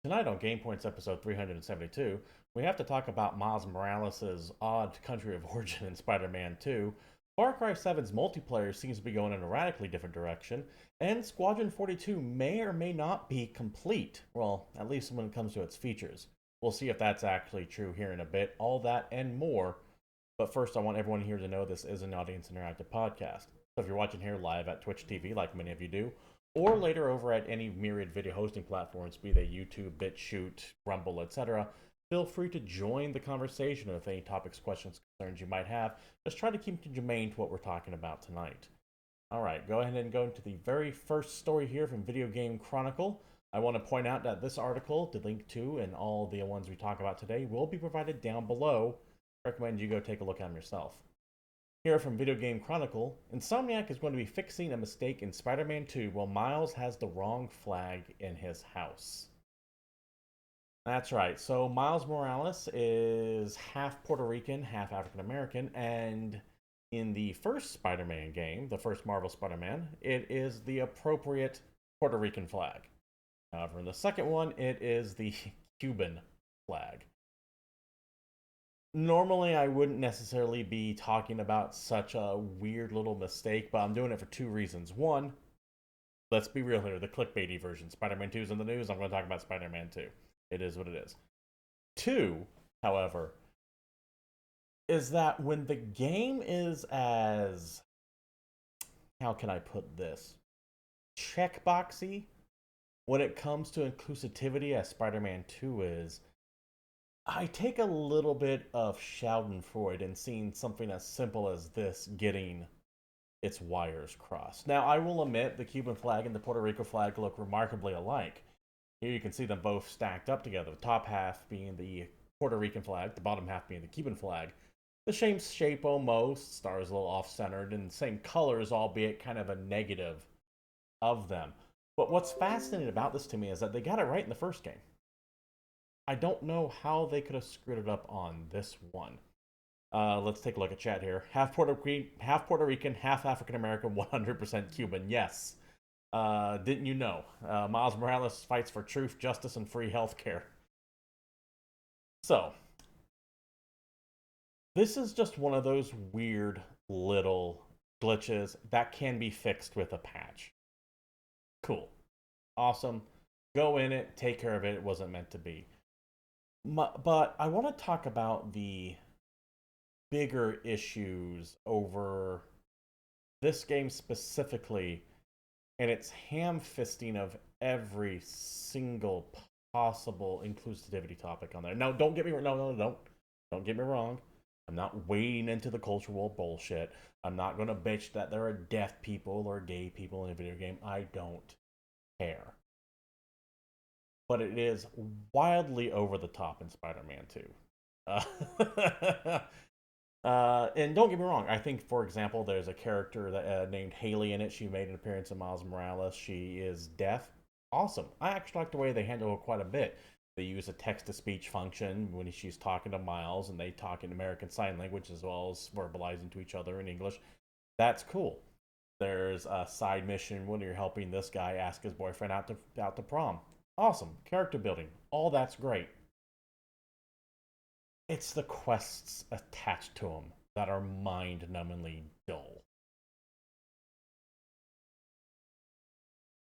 Tonight on GamePoints episode 372, we have to talk about Miles Morales' odd country of origin in Spider-Man 2, Far Cry 7's multiplayer seems to be going in a radically different direction, and Squadron 42 may or may not be complete, well, at least when it comes to its features. We'll see if that's actually true here in a bit, all that and more. But first, I want everyone here to know this is an audience interactive podcast. So if you're watching here live at Twitch TV, like many of you do, or later over at any myriad video hosting platforms, be they YouTube, BitChute, Rumble, etc., feel free to join the conversation with any topics, questions, concerns you might have. Just try to keep it germane to what we're talking about tonight. All right, go ahead and go into the very first story here from Video Game Chronicle. I want to point out that this article, the link to, and all the ones we talk about today will be provided down below. I recommend you go take a look at them yourself. Here from Video Game Chronicle, Insomniac is going to be fixing a mistake in Spider-Man 2 while Miles has the wrong flag in his house. That's right, so Miles Morales is half Puerto Rican, half African American, and in the first Spider-Man game, the first Marvel Spider-Man, it is the appropriate Puerto Rican flag. However, in the second one, it is the Cuban flag. Normally, I wouldn't necessarily be talking about such a weird little mistake, but I'm doing it for two reasons. One, let's be real here, the clickbaity version. Spider-Man 2 is in the news, I'm going to talk about Spider-Man 2. It is what it is. Two, however, is that when the game is as, how can I put this, checkboxy when it comes to inclusivity as Spider-Man 2 is, I take a little bit of schadenfreude in seeing something as simple as this getting its wires crossed. Now, I will admit the Cuban flag and the Puerto Rico flag look remarkably alike. Here you can see them both stacked up together, the top half being the Puerto Rican flag, the bottom half being the Cuban flag. The same shape almost, stars a little off-centered, and the same colors, albeit kind of a negative of them. But what's fascinating about this to me is that they got it right in the first game. I don't know how they could have screwed it up on this one. Let's take a look at chat here. Half Puerto Rican, half African American, 100% Cuban. Yes. Didn't you know? Miles Morales fights for truth, justice, and free healthcare. So, this is just one of those weird little glitches that can be fixed with a patch. Cool. Awesome. Go in it, take care of it. It wasn't meant to be. But I want to talk about the bigger issues over this game specifically and its ham-fisting of every single possible inclusivity topic on there. Now, don't get me wrong. Don't get me wrong. I'm not wading into the cultural bullshit. I'm not going to bitch that there are deaf people or gay people in a video game. I don't care. But it is wildly over the top in Spider-Man 2. And don't get me wrong, I think, for example, there's a character that named Haley in it. She made an appearance in Miles Morales. She is deaf. Awesome. I actually like the way they handle it quite a bit. They use a text-to-speech function when she's talking to Miles, and they talk in American Sign Language as well as verbalizing to each other in English. That's cool. There's a side mission when you're helping this guy ask his boyfriend out to prom. Awesome. Character building. All that's great. It's the quests attached to them that are mind-numbingly dull.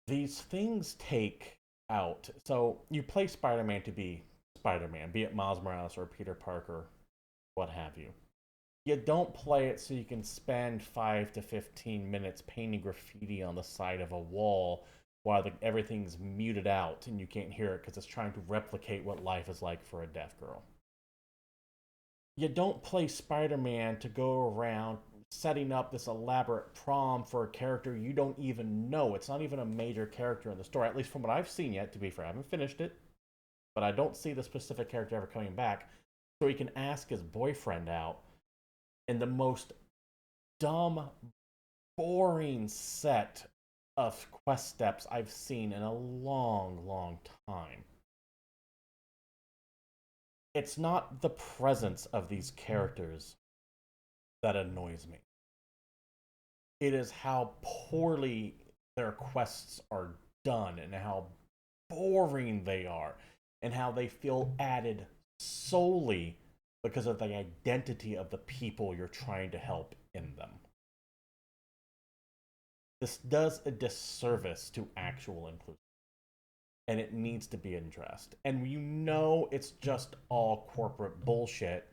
These things take out. So you play Spider-Man to be Spider-Man, be it Miles Morales or Peter Parker, what have you. You don't play it so you can spend 5 to 15 minutes painting graffiti on the side of a wall while everything's muted out and you can't hear it because it's trying to replicate what life is like for a deaf girl. You don't play Spider-Man to go around setting up this elaborate prom for a character you don't even know. It's not even a major character in the story, at least from what I've seen yet, to be fair. I haven't finished it, but I don't see the specific character ever coming back. So he can ask his boyfriend out in the most dumb, boring set of quest steps I've seen in a long, long time. It's not the presence of these characters that annoys me. It is how poorly their quests are done and how boring they are. and how they feel added solely because of the identity of the people you're trying to help in them. This does a disservice to actual inclusion, and it needs to be addressed. And you know it's just all corporate bullshit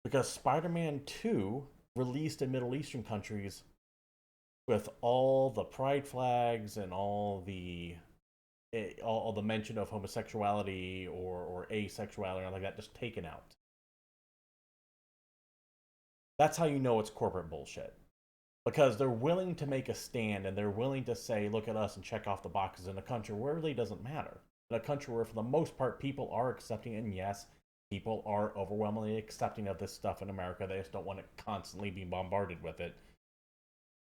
because Spider-Man 2 released in Middle Eastern countries with all the pride flags and all the mention of homosexuality or asexuality or like that just taken out. That's how you know it's corporate bullshit. Because they're willing to make a stand and they're willing to say, look at us and check off the boxes in a country where it really doesn't matter. In a country where, for the most part, people are accepting, and yes, people are overwhelmingly accepting of this stuff in America. They just don't want to constantly be bombarded with it.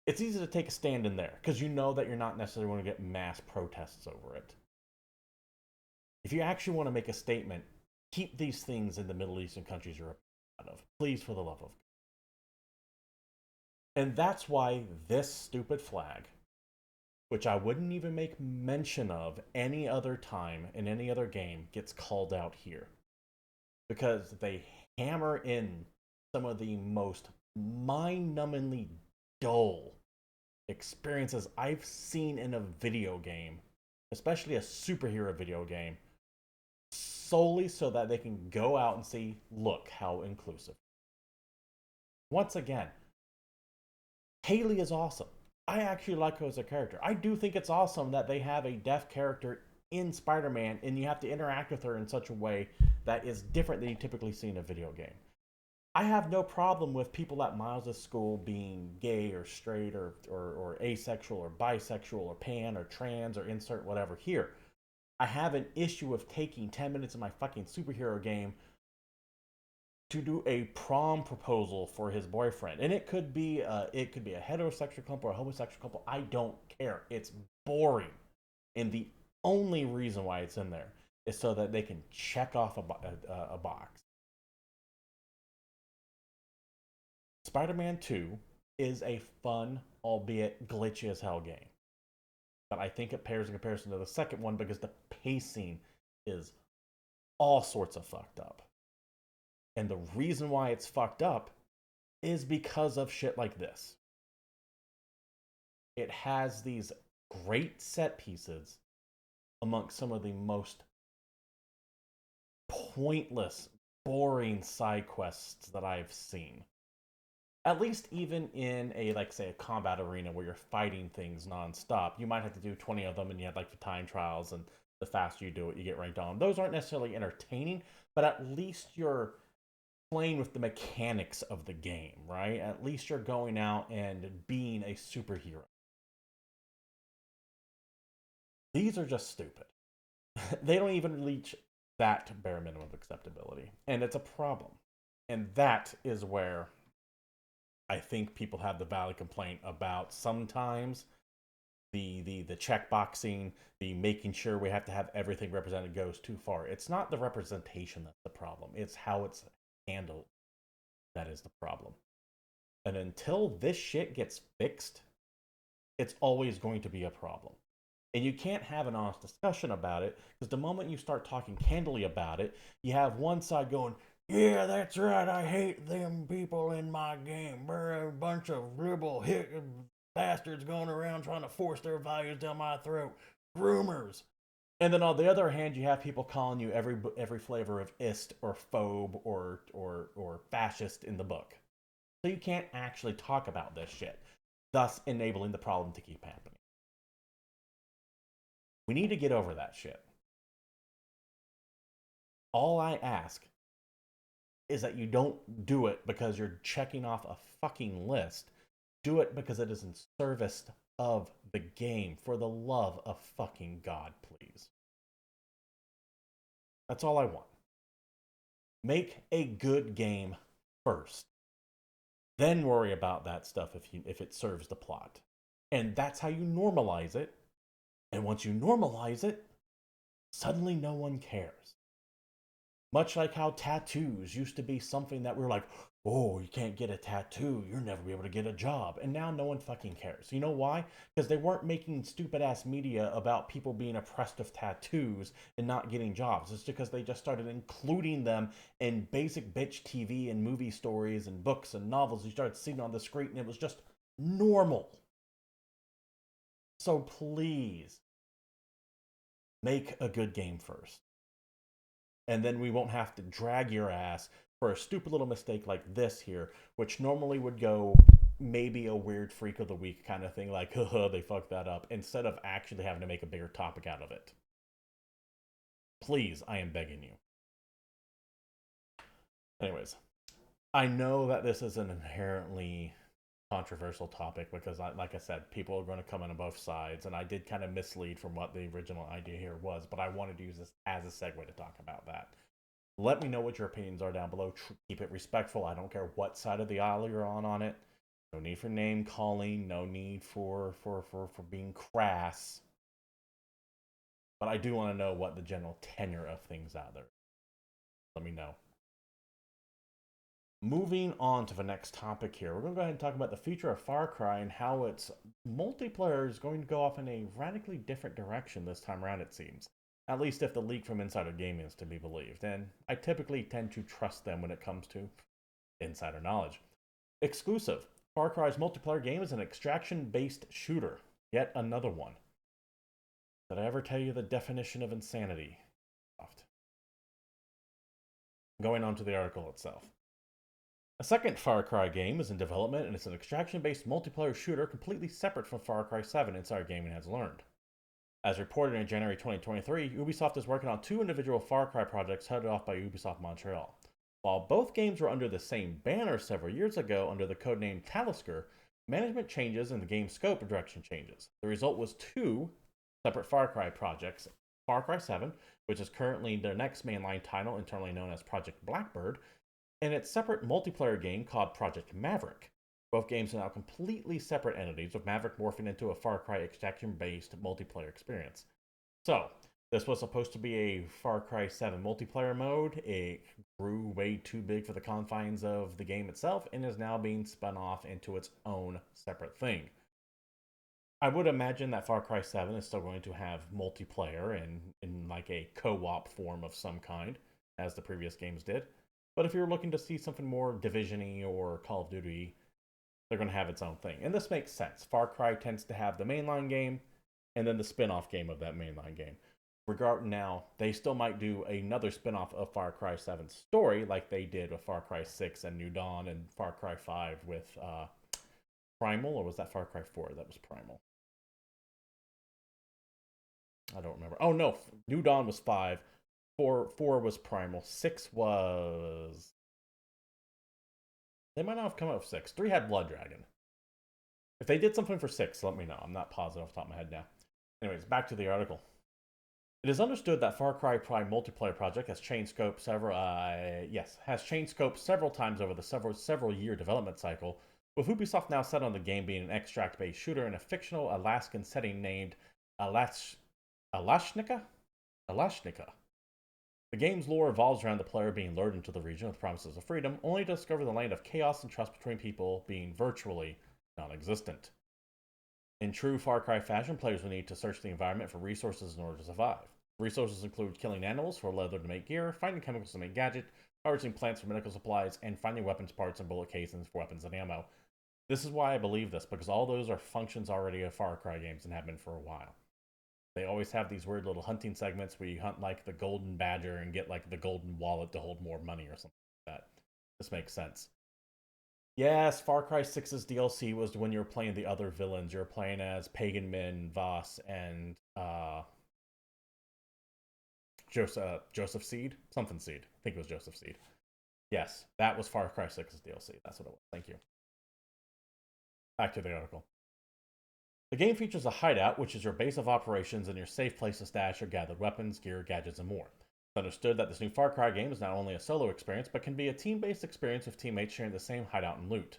It's easy to take a stand in there because you know that you're not necessarily going to get mass protests over it. If you actually want to make a statement, keep these things in the Middle Eastern countries you're a part of. Please, for the love of God. And that's why this stupid flag, which I wouldn't even make mention of any other time in any other game, gets called out here. Because they hammer in some of the most mind-numbingly dull experiences I've seen in a video game, especially a superhero video game, solely so that they can go out and see, look how inclusive. Once again, Haley is awesome. I actually like her as a character. I do think it's awesome that they have a deaf character in Spider-Man and you have to interact with her in such a way that is different than you typically see in a video game. I have no problem with people at Miles' school being gay or straight or asexual or bisexual or pan or trans or insert whatever here. I have an issue with taking 10 minutes of my fucking superhero game to do a prom proposal for his boyfriend. And it could be a heterosexual couple or a homosexual couple. I don't care. It's boring. And the only reason why it's in there is so that they can check off a box. Spider-Man 2 is a fun, albeit glitchy as hell game. But I think it pairs in comparison to the second one because the pacing is all sorts of fucked up. And the reason why it's fucked up is because of shit like this. It has these great set pieces amongst some of the most pointless, boring side quests that I've seen. At least even in a, like, say, a combat arena where you're fighting things nonstop, you might have to do 20 of them and you have, like, the time trials, and the faster you do it, you get ranked on. Those aren't necessarily entertaining, but at least you're playing with the mechanics of the game, right? At least you're going out and being a superhero. These are just stupid. They don't even reach that bare minimum of acceptability, and it's a problem. And that is where I think people have the valid complaint about sometimes the checkboxing, the making sure we have to have everything represented goes too far. It's not the representation that's the problem. It's how it's handled that is the problem. And until this shit gets fixed, it's always going to be a problem. And you can't have an honest discussion about it because the moment you start talking candidly about it, you have one side going, yeah, that's right, I hate them people in my game. They're a bunch of liberal bastards going around trying to force their values down my throat. Groomers. And then on the other hand, you have people calling you every flavor of ist or phobe or fascist in the book. So you can't actually talk about this shit, thus enabling the problem to keep happening. We need to get over that shit. All I ask is that you don't do it because you're checking off a fucking list. Do it because it is in service of the game. For the love of fucking God, please. That's all I want. Make a good game first. Then worry about that stuff if it serves the plot. And that's how you normalize it. And once you normalize it, suddenly no one cares. Much like how tattoos used to be something that we were like, oh, you can't get a tattoo, you'll never be able to get a job. And now no one fucking cares. You know why? Because they weren't making stupid ass media about people being oppressed with tattoos and not getting jobs. It's because they just started including them in basic bitch TV and movie stories and books and novels. You started seeing on the screen and it was just normal. So please make a good game first. And then we won't have to drag your ass for a stupid little mistake like this here, which normally would go maybe a weird freak of the week kind of thing, like, haha, they fucked that up, instead of actually having to make a bigger topic out of it. Please, I am begging you. Anyways, I know that this is an inherently controversial topic because, like I said, people are going to come in on both sides, and I did kind of mislead from what the original idea here was, but I wanted to use this as a segue to talk about that. Let me know what your opinions are down below. Keep it respectful. I don't care what side of the aisle you're on it. No need for name calling. No need for being crass. But I do want to know what the general tenor of things out there. Let me know. Moving on to the next topic here, we're going to go ahead and talk about the future of Far Cry and how its multiplayer is going to go off in a radically different direction this time around, it seems. At least if the leak from Insider Gaming is to be believed, and I typically tend to trust them when it comes to insider knowledge. Exclusive. Far Cry's multiplayer game is an extraction-based shooter. Yet another one. Did I ever tell you the definition of insanity? Going on to the article itself. A second Far Cry game is in development, and it's an extraction-based multiplayer shooter completely separate from Far Cry 7, Insider Gaming has learned. As reported in January 2023, Ubisoft is working on two individual Far Cry projects headed off by Ubisoft Montreal. While both games were under the same banner several years ago under the codename Talisker, management changes and the game's scope and direction changes. The result was two separate Far Cry projects, Far Cry 7, which is currently their next mainline title internally known as Project Blackbird, and its separate multiplayer game called Project Maverick. Both games are now completely separate entities, with Maverick morphing into a Far Cry extraction-based multiplayer experience. So, this was supposed to be a Far Cry 7 multiplayer mode. It grew way too big for the confines of the game itself and is now being spun off into its own separate thing. I would imagine that Far Cry 7 is still going to have multiplayer in like a co-op form of some kind, as the previous games did. But if you're looking to see something more Division-y or Call of Duty, they're going to have its own thing. And this makes sense. Far Cry tends to have the mainline game and then the spin-off game of that mainline game. Regarding now, they still might do another spin-off of Far Cry 7's story like they did with Far Cry 6 and New Dawn and Far Cry 5 with Primal, or was that Far Cry 4 that was Primal? I don't remember. Oh no, New Dawn was 5. 4 was Primal. 6 was... They might not have come out with 6. 3 had Blood Dragon. If they did something for 6, let me know. I'm not positive off the top of my head now. Anyways, back to the article. It is understood that Far Cry Prime multiplayer project has changed scope several times over the several year development cycle, with Ubisoft now set on the game being an extract-based shooter in a fictional Alaskan setting named Alashnika. The game's lore revolves around the player being lured into the region with promises of freedom, only to discover the land of chaos and trust between people being virtually non-existent. In true Far Cry fashion, players will need to search the environment for resources in order to survive. Resources include killing animals for leather to make gear, finding chemicals to make gadgets, harvesting plants for medical supplies, and finding weapons parts and bullet casings for weapons and ammo. This is why I believe this, because all those are functions already of Far Cry games and have been for a while. They always have these weird little hunting segments where you hunt like the golden badger and get like the golden wallet to hold more money or something like that. This makes sense. Yes, Far Cry 6's DLC was when you were playing the other villains. You were playing as Pagan Min, Voss, and Joseph Seed? Something Seed. I think it was Joseph Seed. Yes, that was Far Cry 6's DLC. That's what it was. Thank you. Back to the article. The game features a hideout, which is your base of operations and your safe place to stash your gathered weapons, gear, gadgets, and more. It's understood that this new Far Cry game is not only a solo experience, but can be a team-based experience with teammates sharing the same hideout and loot.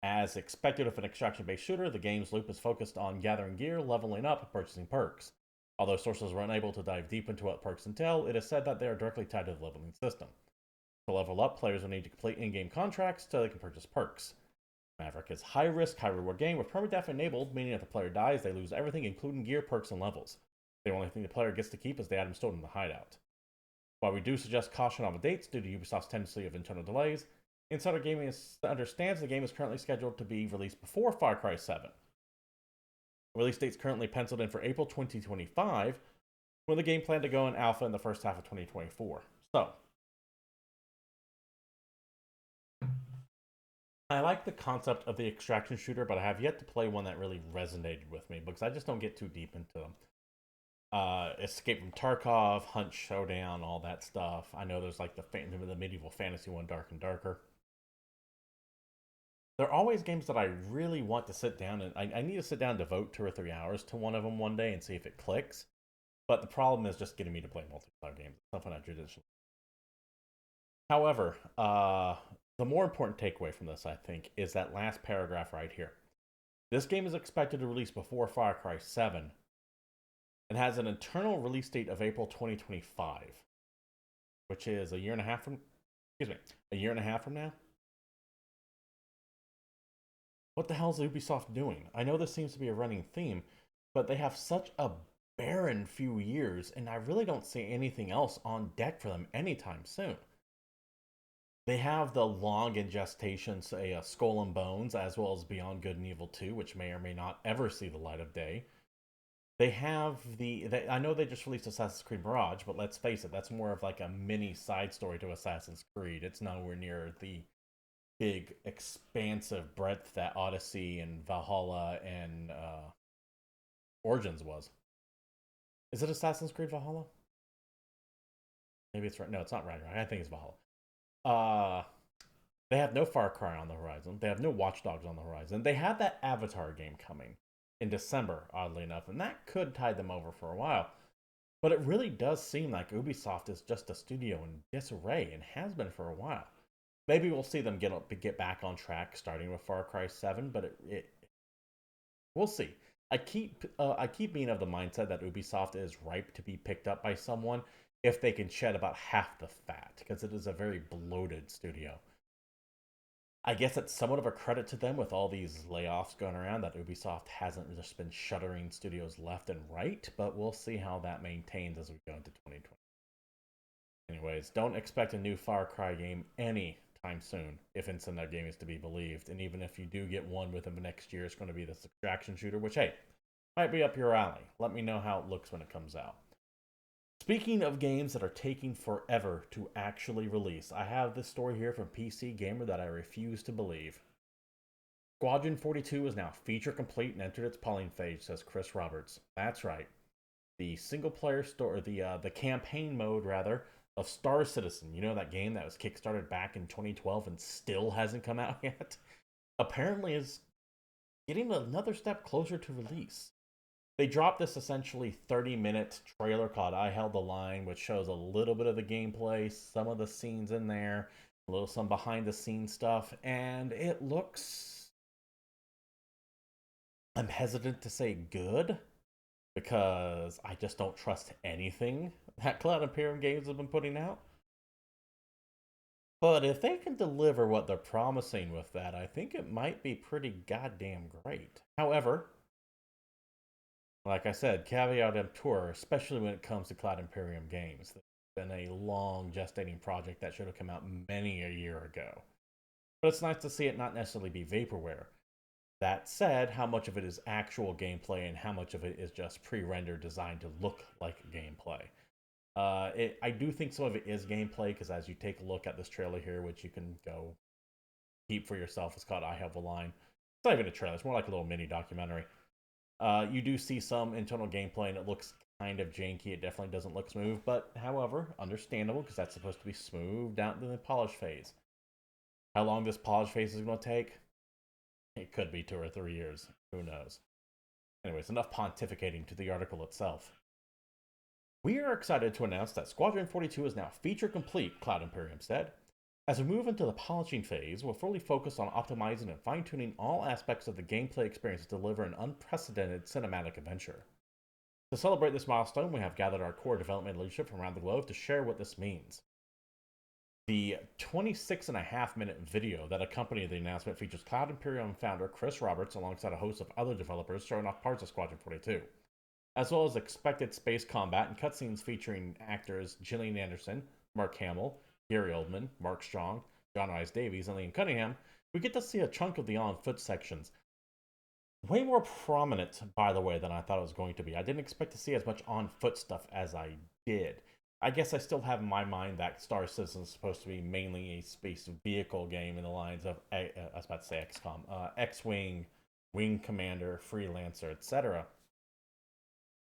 As expected with an extraction-based shooter, the game's loop is focused on gathering gear, leveling up, and purchasing perks. Although sources were unable to dive deep into what perks entail, it is said that they are directly tied to the leveling system. To level up, players will need to complete in-game contracts so they can purchase perks. Maverick is high-risk, high-reward game with permadeath enabled, meaning if the player dies, they lose everything, including gear, perks, and levels. The only thing the player gets to keep is the item stored in the hideout. While we do suggest caution on the dates due to Ubisoft's tendency of internal delays, Insider Gaming understands the game is currently scheduled to be released before Far Cry 7. The release date's currently penciled in for April 2025, with the game planned to go in alpha in the first half of 2024. So, I like the concept of the extraction shooter, but I have yet to play one that really resonated with me because I just don't get too deep into them. Escape from Tarkov, Hunt Showdown, all that stuff. I know there's like the medieval fantasy one, Dark and Darker. There are always games that I really want to sit down and I need to sit down and devote 2 or 3 hours to one of them one day and see if it clicks. But the problem is just getting me to play multiplayer games. It's something I traditionally. However, the more important takeaway from this, I think, is that last paragraph right here. This game is expected to release before Far Cry 7 and has an internal release date of April 2025, which is a year and a half from now. What the hell is Ubisoft doing? I know this seems to be a running theme, but they have such a barren few years, and I really don't see anything else on deck for them anytime soon. They have the long in gestation, say, Skull and Bones, as well as Beyond Good and Evil 2, which may or may not ever see the light of day. They have I know they just released Assassin's Creed Mirage, but let's face it, that's more of like a mini side story to Assassin's Creed. It's nowhere near the big, expansive breadth that Odyssey and Valhalla and Origins was. Is it Assassin's Creed Valhalla? Maybe it's right. No, it's not right. I think it's Valhalla. They have no Far Cry on the horizon. They have no Watch Dogs on the horizon. They have that Avatar game coming in December, oddly enough, and that could tide them over for a while. But it really does seem like Ubisoft is just a studio in disarray and has been for a while. Maybe we'll see them get back on track starting with Far Cry 7, but we'll see. I keep being of the mindset that Ubisoft is ripe to be picked up by someone if they can shed about half the fat, because it is a very bloated studio. I guess it's somewhat of a credit to them with all these layoffs going around that Ubisoft hasn't just been shuttering studios left and right, but we'll see how that maintains as we go into 2020. Anyways, don't expect a new Far Cry game anytime soon, if Insomniac Game is to be believed, and even if you do get one within the next year, it's going to be this extraction shooter, which, hey, might be up your alley. Let me know how it looks when it comes out. Speaking of games that are taking forever to actually release, I have this story here from PC Gamer that I refuse to believe. Squadron 42 is now feature complete and entered its polling phase, says Chris Roberts. That's right. The single-player story, the campaign mode, rather, of Star Citizen. You know, that game that was kickstarted back in 2012 and still hasn't come out yet? Apparently is getting another step closer to release. They dropped this essentially 30-minute trailer called I Held the Line, which shows a little bit of the gameplay, some of the scenes in there, some behind-the-scenes stuff, and it looks... I'm hesitant to say good, because I just don't trust anything that Cloud Imperium Games have been putting out. But if they can deliver what they're promising with that, I think it might be pretty goddamn great. However, like I said, caveat emptor, especially when it comes to Cloud Imperium Games. It's been a long gestating project that should have come out many a year ago. But it's nice to see it not necessarily be vaporware. That said, how much of it is actual gameplay and how much of it is just pre-rendered designed to look like gameplay? I do think some of it is gameplay, because as you take a look at this trailer here, which you can go keep for yourself, it's called I Have the Line. It's not even a trailer, it's more like a little mini documentary. You do see some internal gameplay, and it looks kind of janky. It definitely doesn't look smooth, but however, understandable, because that's supposed to be smoothed out in the polish phase. How long this polish phase is going to take? It could be 2 or 3 years. Who knows? Anyways, enough pontificating to the article itself. We are excited to announce that Squadron 42 is now feature complete, Cloud Imperium said. As we move into the polishing phase, we're fully focused on optimizing and fine-tuning all aspects of the gameplay experience to deliver an unprecedented cinematic adventure. To celebrate this milestone, we have gathered our core development leadership from around the globe to share what this means. The 26.5-minute video that accompanied the announcement features Cloud Imperium founder Chris Roberts alongside a host of other developers showing off parts of Squadron 42, as well as expected space combat and cutscenes featuring actors Gillian Anderson, Mark Hamill, Gary Oldman, Mark Strong, John Rhys Davies, and Liam Cunningham. We get to see a chunk of the on-foot sections. Way more prominent, by the way, than I thought it was going to be. I didn't expect to see as much on-foot stuff as I did. I guess I still have in my mind that Star Citizen is supposed to be mainly a space vehicle game in the lines of, I was about to say XCOM, X-Wing, Wing Commander, Freelancer, etc.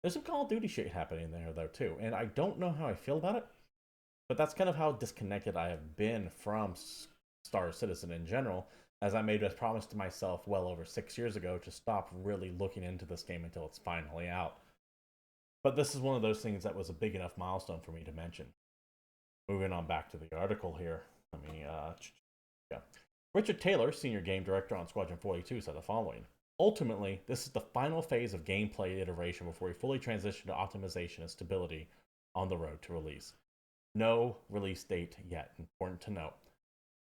There's some Call of Duty shit happening there, though, too, and I don't know how I feel about it, but that's kind of how disconnected I have been from Star Citizen in general, as I made a promise to myself well over 6 years ago to stop really looking into this game until it's finally out. But this is one of those things that was a big enough milestone for me to mention. Moving on back to the article here. Yeah. Richard Taylor, senior game director on Squadron 42, said the following. Ultimately, this is the final phase of gameplay iteration before we fully transition to optimization and stability on the road to release. No release date yet, important to note.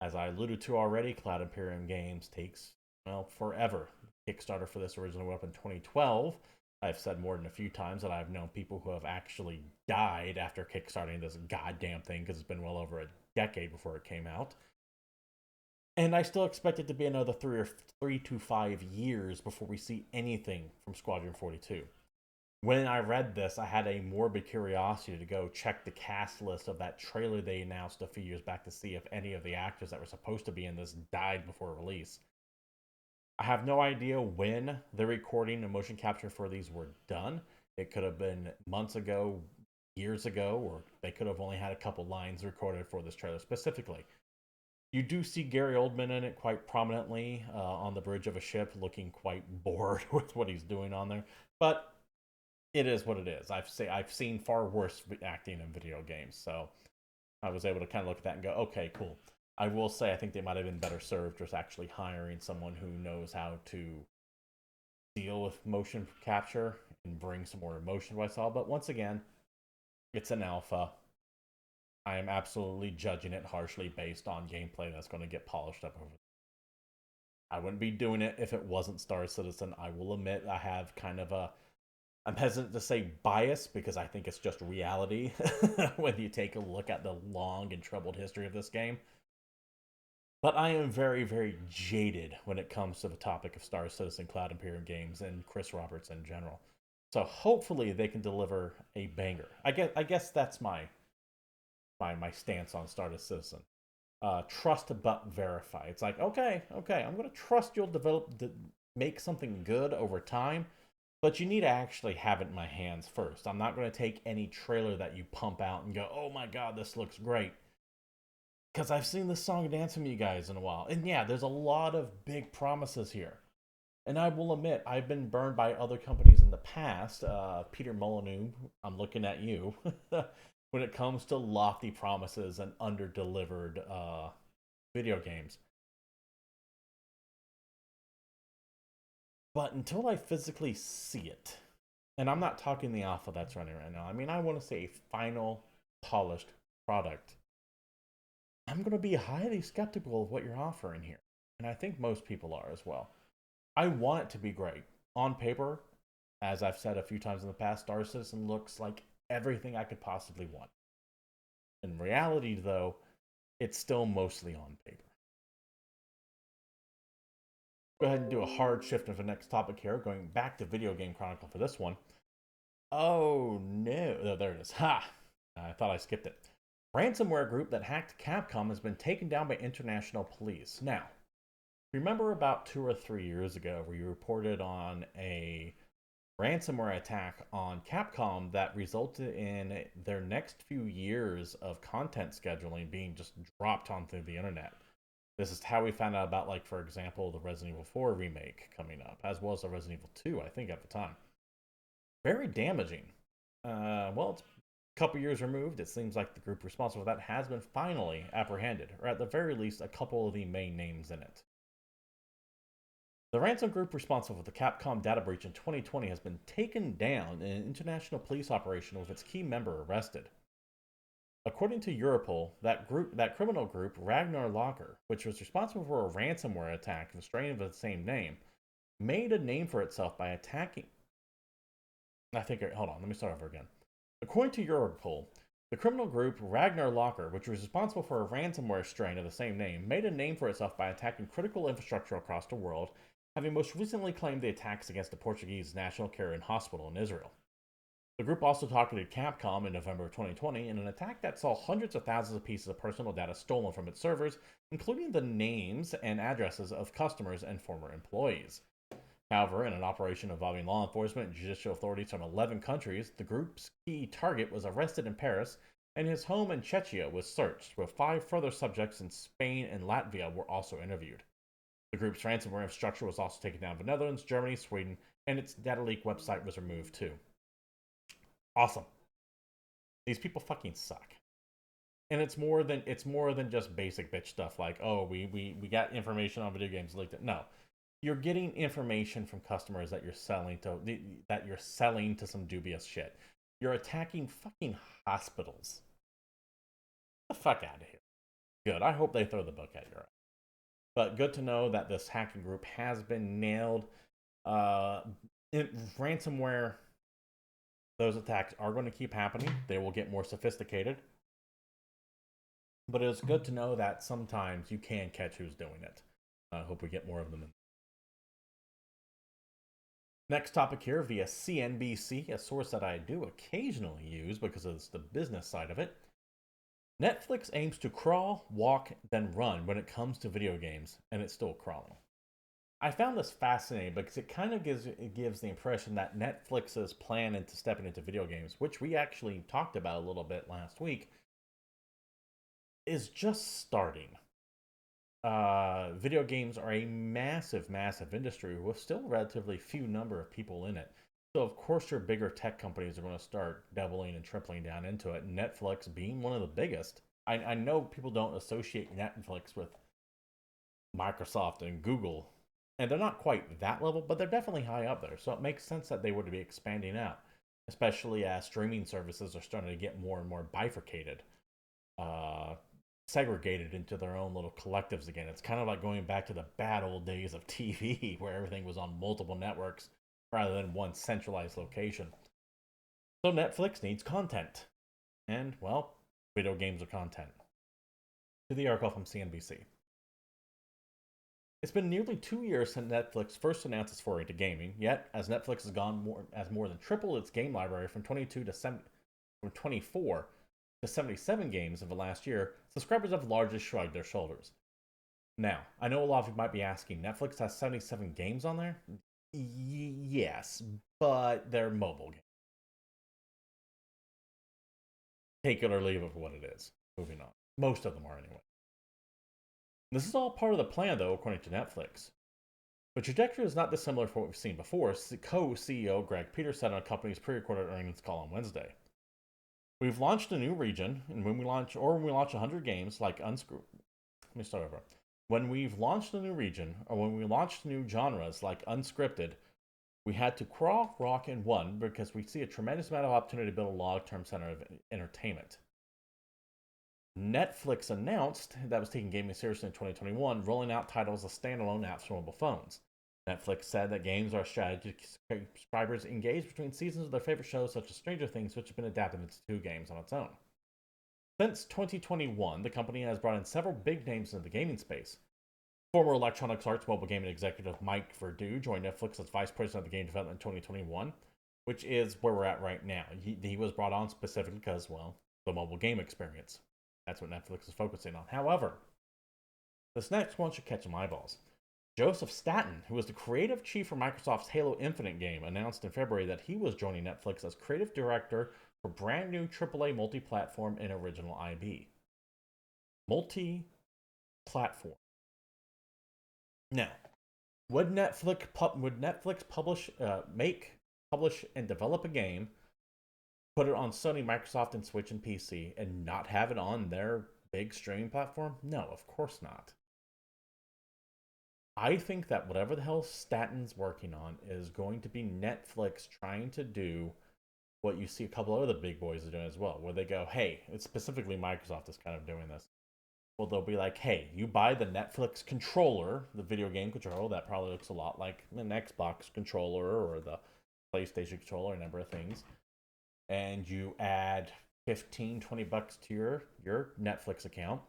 As I alluded to already, Cloud Imperium Games takes, well, forever. Kickstarter for this originally went up in 2012. I've said more than a few times that I've known people who have actually died after kickstarting this goddamn thing because it's been well over a decade before it came out. And I still expect it to be another 3 to 5 years before we see anything from Squadron 42. When I read this, I had a morbid curiosity to go check the cast list of that trailer they announced a few years back to see if any of the actors that were supposed to be in this died before release. I have no idea when the recording and motion capture for these were done. It could have been months ago, years ago, or they could have only had a couple lines recorded for this trailer specifically. You do see Gary Oldman in it quite prominently on the bridge of a ship, looking quite bored with what he's doing on there. But it is what it is. I've seen far worse acting in video games, so I was able to kind of look at that and go, okay, cool. I will say I think they might have been better served just actually hiring someone who knows how to deal with motion capture and bring some more emotion to what I saw. But once again, it's an alpha. I am absolutely judging it harshly based on gameplay that's going to get polished up over. I wouldn't be doing it if it wasn't Star Citizen. I will admit I have kind of a, I'm hesitant to say bias because I think it's just reality when you take a look at the long and troubled history of this game. But I am very, very jaded when it comes to the topic of Star Citizen, Cloud Imperium games, and Chris Roberts in general. So hopefully they can deliver a banger. I guess that's my stance on Star Citizen. Trust but verify. It's like, okay, I'm going to trust you'll make something good over time, but you need to actually have it in my hands first. I'm not going to take any trailer that you pump out and go, oh my god, this looks great. Because I've seen this song and dance from you guys in a while. And yeah, there's a lot of big promises here. And I will admit, I've been burned by other companies in the past. Peter Molyneux, I'm looking at you. When it comes to lofty promises and under-delivered video games. But until I physically see it, and I'm not talking the alpha that's running right now. I mean, I want to say a final, polished product. I'm going to be highly skeptical of what you're offering here. And I think most people are as well. I want it to be great. On paper, as I've said a few times in the past, Star Citizen looks like everything I could possibly want. In reality, though, it's still mostly on paper. Go ahead and do a hard shift of the next topic here, going back to Video Game Chronicle for this one. Oh no, oh, there it is. Ha! I thought I skipped it. Ransomware group that hacked Capcom has been taken down by international police. Now, remember about 2 or 3 years ago where you reported on a ransomware attack on Capcom that resulted in their next few years of content scheduling being just dropped onto the internet. This is how we found out about, like, for example, the Resident Evil 4 remake coming up, as well as the Resident Evil 2, I think, at the time. Very damaging. Well, it's a couple years removed. It seems like the group responsible for that has been finally apprehended, or at the very least, a couple of the main names in it. The ransom group responsible for the Capcom data breach in 2020 has been taken down in an international police operation with its key member arrested. According to Europol, that criminal group, Ragnar Locker, which was responsible for a ransomware attack of a strain of the same name, made a name for itself by attacking. Hold on, let me start over again. According to Europol, the criminal group Ragnar Locker, which was responsible for a ransomware strain of the same name, made a name for itself by attacking critical infrastructure across the world, having most recently claimed the attacks against the Portuguese National Care and Hospital in Israel. The group also targeted Capcom in November of 2020 in an attack that saw hundreds of thousands of pieces of personal data stolen from its servers, including the names and addresses of customers and former employees. However, in an operation involving law enforcement and judicial authorities from 11 countries, the group's key target was arrested in Paris, and his home in Czechia was searched, with 5 further subjects in Spain and Latvia were also interviewed. The group's ransomware infrastructure was also taken down in the Netherlands, Germany, Sweden, and its data leak website was removed too. Awesome. These people fucking suck. And it's more than just basic bitch stuff like, oh, we got information on video games leaked. No. You're getting information from customers that you're selling to some dubious shit. You're attacking fucking hospitals. Get the fuck out of here. Good. I hope they throw the book at your ass. But good to know that this hacking group has been nailed. Ransomware, those attacks are going to keep happening. They will get more sophisticated. But it's good to know that sometimes you can catch who's doing it. I hope we get more of them in. Next topic here via CNBC, a source that I do occasionally use because it's the business side of it. Netflix aims to crawl, walk, then run when it comes to video games, and it's still crawling. I found this fascinating because it kind of gives the impression that Netflix's plan into stepping into video games, which we actually talked about a little bit last week, is just starting. Video games are a massive, massive industry with still a relatively few number of people in it. So of course your bigger tech companies are going to start doubling and tripling down into it. Netflix being one of the biggest. I know people don't associate Netflix with Microsoft and Google, and they're not quite that level, but they're definitely high up there. So it makes sense that they would be expanding out, especially as streaming services are starting to get more and more bifurcated. Segregated into their own little collectives again. It's kind of like going back to the bad old days of TV where everything was on multiple networks rather than one centralized location. So Netflix needs content. And, well, video games are content. To the article from CNBC. It's been nearly 2 years since Netflix first announced its foray to gaming, yet, as Netflix has more than tripled its game library from 24 to 77 games of the last year, subscribers have largely shrugged their shoulders. Now, I know a lot of you might be asking, Netflix has 77 games on there? Yes, but they're mobile games. Take it or leave it for what it is. Moving on. Most of them are anyway. This is all part of the plan, though, according to Netflix. The trajectory is not dissimilar from what we've seen before, co-CEO Greg Peters said on a company's pre-recorded earnings call on Wednesday. We've launched a new region, and when we launch 100 games, like Let me start over. When we've launched a new region, or when we launched new genres like unscripted, we had to crawl, walk, and run because we see a tremendous amount of opportunity to build a long-term center of entertainment. Netflix announced that it was taking gaming seriously in 2021, rolling out titles as standalone apps for mobile phones. Netflix said that games are a strategy to keep subscribers engaged between seasons of their favorite shows such as Stranger Things, which have been adapted into 2 games on its own. Since 2021, the company has brought in several big names into the gaming space. Former Electronic Arts mobile gaming executive Mike Verdu joined Netflix as vice president of the game development in 2021, which is where we're at right now. He was brought on specifically because, well, the mobile game experience. That's what Netflix is focusing on. However, this next one should catch some eyeballs. Joseph Staten, who was the creative chief for Microsoft's Halo Infinite game, announced in February that he was joining Netflix as creative director for brand new AAA multi-platform and original IP. Multi-platform. Now, would Netflix publish, and develop a game, put it on Sony, Microsoft, and Switch and PC, and not have it on their big streaming platform? No, of course not. I think that whatever the hell Statton's working on is going to be Netflix trying to do what you see a couple of other big boys are doing as well, where they go, hey, it's specifically Microsoft is kind of doing this. Well, they'll be like, hey, you buy the Netflix controller, the video game controller, that probably looks a lot like an Xbox controller or the PlayStation controller, a number of things, and you add 15, $20 to your Netflix account,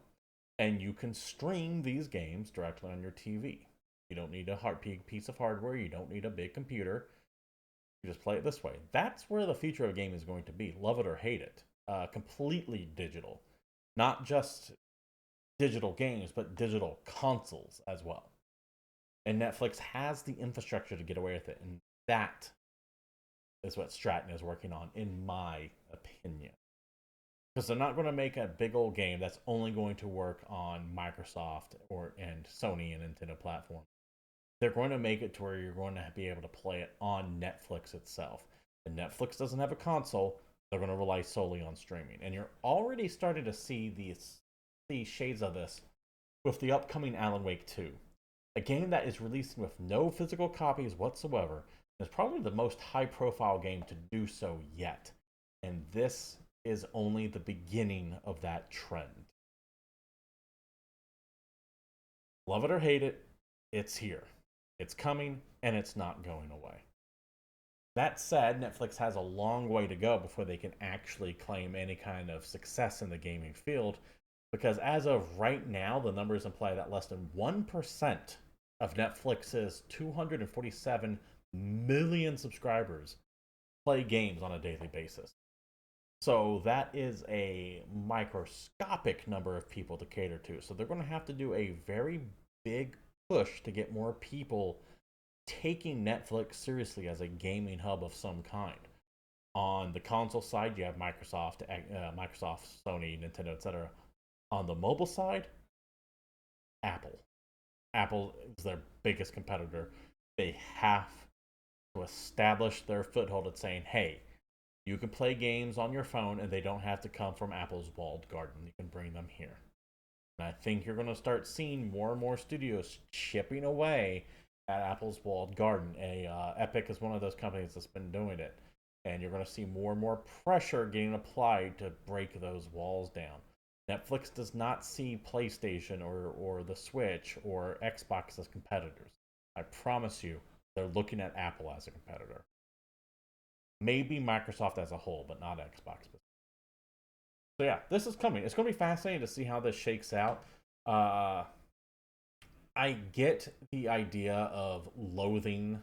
and you can stream these games directly on your TV. You don't need a piece of hardware. You don't need a big computer. You just play it this way. That's where the future of a game is going to be. Love it or hate it. Completely digital. Not just digital games, but digital consoles as well. And Netflix has the infrastructure to get away with it. And that is what Stratton is working on, in my opinion. Because they're not going to make a big old game that's only going to work on Microsoft and Sony and Nintendo platforms. They're going to make it to where you're going to be able to play it on Netflix itself. And Netflix doesn't have a console, they're going to rely solely on streaming. And you're already starting to see these shades of this with the upcoming Alan Wake 2. A game that is releasing with no physical copies whatsoever. It's probably the most high-profile game to do so yet. And this is only the beginning of that trend. Love it or hate it, it's here. It's coming, and it's not going away. That said, Netflix has a long way to go before they can actually claim any kind of success in the gaming field, because as of right now, the numbers imply that less than 1% of Netflix's 247 million subscribers play games on a daily basis. So that is a microscopic number of people to cater to. So they're going to have to do a very big push to get more people taking Netflix seriously as a gaming hub of some kind. On the console side, you have Microsoft, Sony, Nintendo, etc. On the mobile side, Apple. Apple is their biggest competitor. They have to establish their foothold at saying, hey, you can play games on your phone and they don't have to come from Apple's walled garden. You can bring them here. And I think you're going to start seeing more and more studios chipping away at Apple's walled garden. Epic is one of those companies that's been doing it. And you're going to see more and more pressure getting applied to break those walls down. Netflix does not see PlayStation or the Switch or Xbox as competitors. I promise you, they're looking at Apple as a competitor. Maybe Microsoft as a whole, but not Xbox. So yeah, this is coming. It's going to be fascinating to see how this shakes out. I get the idea of loathing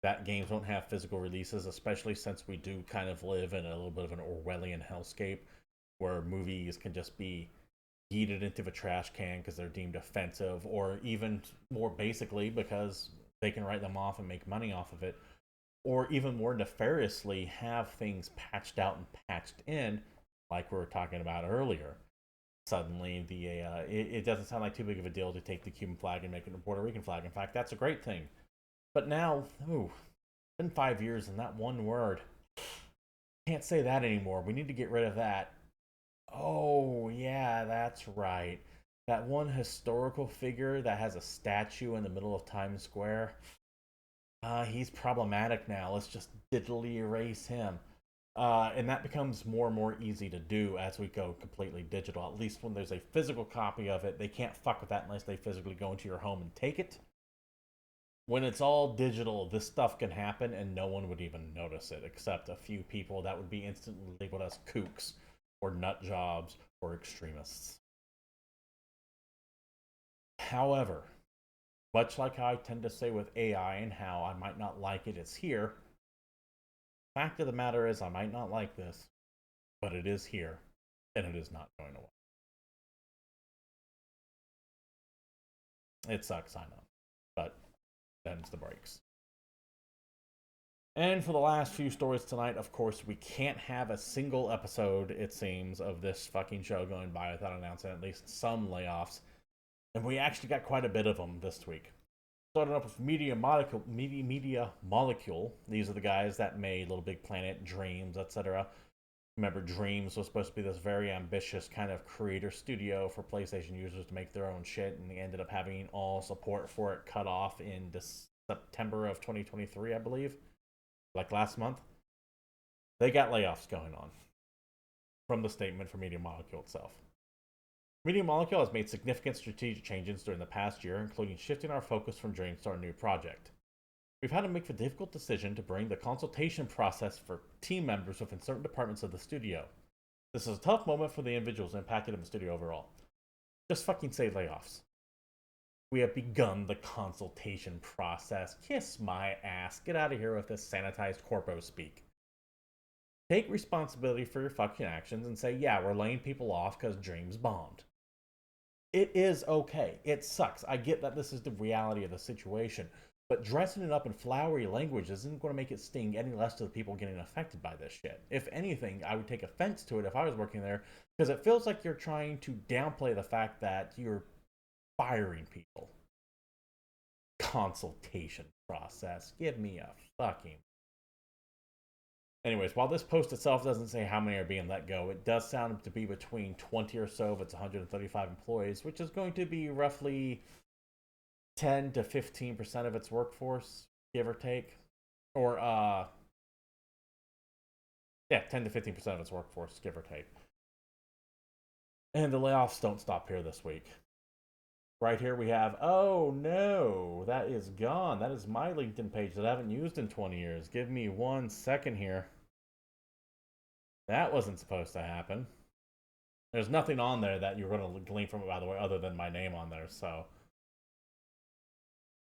that games don't have physical releases, especially since we do kind of live in a little bit of an Orwellian hellscape where movies can just be yeeted into a trash can because they're deemed offensive, or even more basically because they can write them off and make money off of it, or even more nefariously have things patched out and patched in, like we were talking about earlier. Suddenly, it doesn't sound like too big of a deal to take the Cuban flag and make it a Puerto Rican flag. In fact, that's a great thing. But now, it's been 5 years and that one word, can't say that anymore. We need to get rid of that. Oh, yeah, that's right. That one historical figure that has a statue in the middle of Times Square, he's problematic now. Let's just digitally erase him. And that becomes more and more easy to do as we go completely digital. At least when there's a physical copy of it, they can't fuck with that unless they physically go into your home and take it. When it's all digital, this stuff can happen and no one would even notice it, except a few people that would be instantly labeled as kooks or nut jobs or extremists. However, much like I tend to say with AI and how I might not like it, it's here. Fact of the matter is, I might not like this, but it is here, and it is not going away. It sucks, I know, but them's the breaks. And for the last few stories tonight, of course, we can't have a single episode, it seems, of this fucking show going by without announcing at least some layoffs. And we actually got quite a bit of them this week. Starting up with Media Molecule. These are the guys that made Little Big Planet, Dreams, etc. Remember, Dreams was supposed to be this very ambitious kind of creator studio for PlayStation users to make their own shit, and they ended up having all support for it cut off in September of 2023, I believe, like last month. They got layoffs going on from the statement from Media Molecule itself. Media Molecule has made significant strategic changes during the past year, including shifting our focus from Dreams to our new project. We've had to make the difficult decision to bring the consultation process for team members within certain departments of the studio. This is a tough moment for the individuals impacted in the studio overall. Just fucking say layoffs. We have begun the consultation process. Kiss my ass. Get out of here with this sanitized corpo speak. Take responsibility for your fucking actions and say, yeah, we're laying people off because Dreams bombed. It is okay. It sucks. I get that this is the reality of the situation. But dressing it up in flowery language isn't going to make it sting any less to the people getting affected by this shit. If anything, I would take offense to it if I was working there, because it feels like you're trying to downplay the fact that you're firing people. Consultation process. Give me a fucking... Anyways, while this post itself doesn't say how many are being let go, it does sound to be between 20 or so of its 135 employees, which is going to be roughly 10 to 15% of its workforce, give or take. Or, 10 to 15% of its workforce, give or take. And the layoffs don't stop here this week. Right here we have, oh no, that is gone. That is my LinkedIn page that I haven't used in 20 years. Give me 1 second here. That wasn't supposed to happen. There's nothing on there that you're going to glean from it, by the way, other than my name on there, so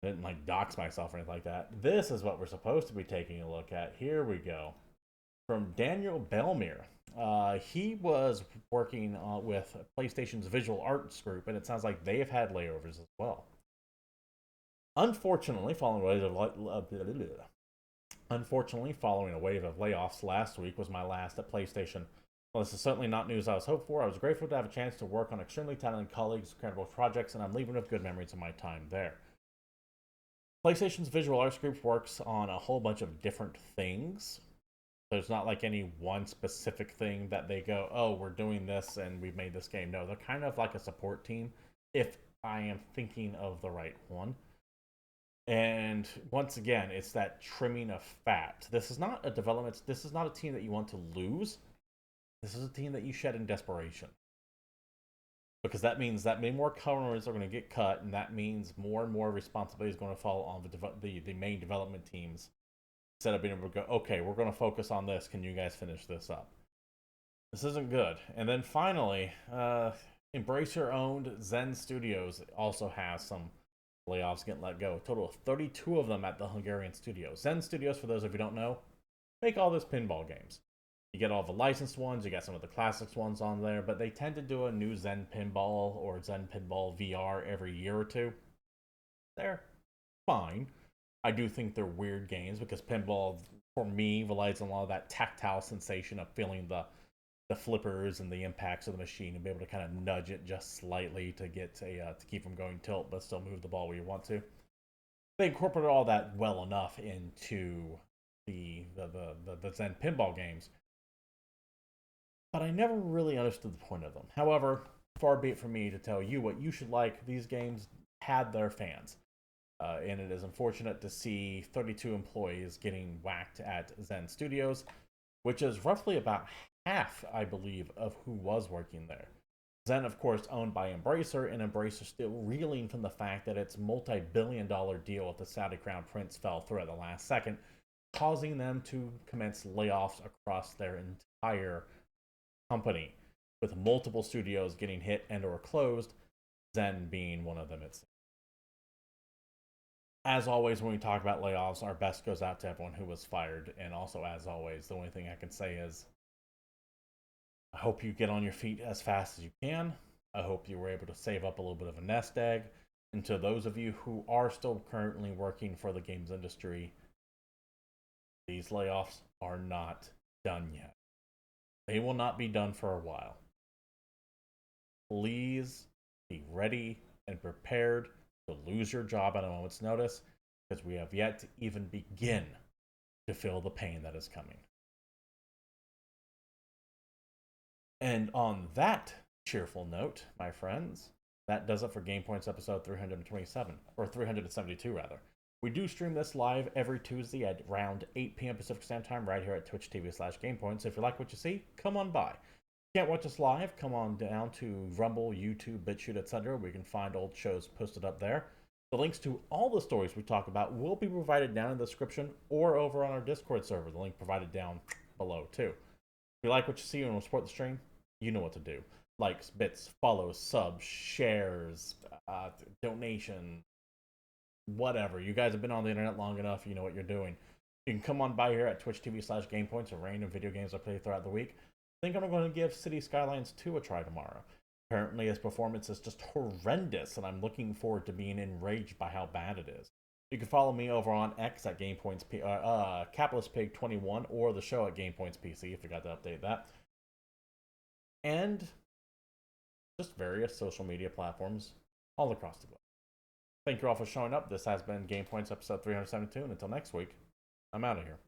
I didn't like dox myself or anything like that. This is what we're supposed to be taking a look at. Here we go. From Daniel Belmere. He was working with PlayStation's visual arts group, and it sounds like they have had layovers as well. Unfortunately, following a wave of layoffs last week was my last at PlayStation. Well, this is certainly not news I was hoped for. I was grateful to have a chance to work on extremely talented colleagues, incredible projects, and I'm leaving with good memories of my time there. PlayStation's visual arts group works on a whole bunch of different things. There's not like any one specific thing that they go, oh, we're doing this and we've made this game. No, they're kind of like a support team, if I am thinking of the right one. And once again, it's that trimming of fat. This is not a development, this is not a team that you want to lose. This is a team that you shed in desperation. Because that means that many more corners are going to get cut, and that means more and more responsibility is going to fall on the main development teams. Instead of being able to go, okay, we're going to focus on this. Can you guys finish this up? This isn't good. And then finally, Embracer-owned Zen Studios also has some layoffs getting let go. A total of 32 of them at the Hungarian studio. Zen Studios, for those of you who don't know, make all those pinball games. You get all the licensed ones, you got some of the classics ones on there, but they tend to do a new Zen Pinball or Zen Pinball VR every year or two. They're fine. I do think they're weird games because pinball, for me, relies on a lot of that tactile sensation of feeling the flippers and the impacts of the machine and be able to kind of nudge it just slightly to get to keep from going tilt, but still move the ball where you want to. They incorporate all that well enough into the Zen pinball games, but I never really understood the point of them. However, far be it from me to tell you what you should like. These games had their fans. And it is unfortunate to see 32 employees getting whacked at Zen Studios, which is roughly about half, I believe, of who was working there. Zen, of course, owned by Embracer, and Embracer still reeling from the fact that its multi-billion-dollar deal with the Saudi Crown Prince fell through at the last second, causing them to commence layoffs across their entire company, with multiple studios getting hit and or closed, Zen being one of them itself. As always, when we talk about layoffs, our best goes out to everyone who was fired. And also, as always, the only thing I can say is I hope you get on your feet as fast as you can. I hope you were able to save up a little bit of a nest egg. And to those of you who are still currently working for the games industry, these layoffs are not done yet. They will not be done for a while. Please be ready and prepared to lose your job at a moment's notice, because we have yet to even begin to feel the pain that is coming. And on that cheerful note, my friends, that does it for GamePoints episode 327, or 372 rather. We do stream this live every Tuesday at around 8 p.m. Pacific Standard Time right here at Twitch TV/GamePoints. If you like what you see, come on by. Can't watch us live? Come on down to Rumble, YouTube, BitChute, etc. We can find old shows posted up there. The links to all the stories we talk about will be provided down in the description or over on our Discord server. The link provided down below too. If you like what you see and want to support the stream, you know what to do. Likes, bits, follows, subs, shares, donation, whatever. You guys have been on the internet long enough, you know what you're doing. You can come on by here at Twitch TV/GamePoints or random video games I play throughout the week. I think I'm going to give City Skylines 2 a try tomorrow. Apparently, his performance is just horrendous, and I'm looking forward to being enraged by how bad it is. You can follow me over on X at GamePoints, CapitalistPig21, or the show at GamePoints PC. I forgot to update that. And just various social media platforms all across the globe. Thank you all for showing up. This has been GamePoints episode 372, and until next week, I'm out of here.